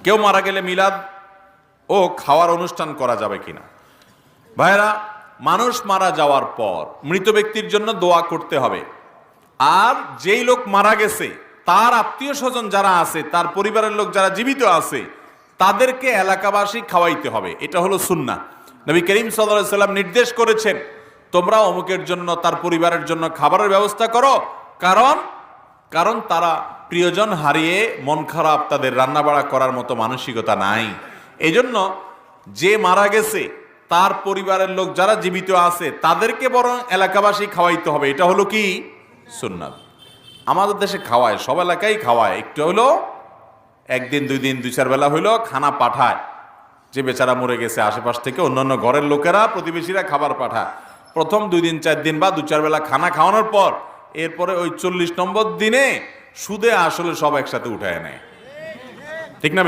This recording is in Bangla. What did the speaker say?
কেউ মারা গেলে মিলাদ ও খাওয়ার অনুষ্ঠান করা যাবে কিনা? ভাইরা, মানুষ মারা যাওয়ার পর মৃত ব্যক্তির জন্য দোয়া করতে হবে। আর যেই লোক মারা গেছে তার আত্মীয় স্বজন যারা আছে, তার পরিবারের লোক যারা জীবিত আছে, তাদেরকে এলাকাবাসী খাওয়াইতে হবে। এটা হলো সুন্নাহ। নবী করিম সাল্লাল্লাহু আলাইহি সাল্লাম নির্দেশ করেছেন, তোমরা অমুকের জন্য, তার পরিবারের জন্য খাবারের ব্যবস্থা করো, কারণ তারা প্রিয়জন হারিয়ে মন খারাপ, তাদের রান্নাবাড়া করার মতো মানসিকতা নাই। এজন্য যে মারা গেছে তার পরিবারের লোক যারা জীবিত আছে তাদেরকে বরং এলাকাবাসী খাওয়াইতে হবে। এটা হলো কি সুন্নাত। আমাদের দেশে খাওয়ায়, সব এলাকায় খাওয়ায়, একটু হলো একদিন দুই দিন দুই চার বেলা হইলো খানা পাঠায়। যে বেচারা মরে গেছে আশেপাশ থেকে অন্যান্য ঘরের লোকেরা, প্রতিবেশীরা খাবার পাঠায়। প্রথম 2 দিন 4 দিন বা 2-4 বেলা খানা খাওয়ানোর পর এরপরে ওই 40 নম্বর দিনে সুদে আসলে সব একসাথে উঠায় নেয়। ঠিক না?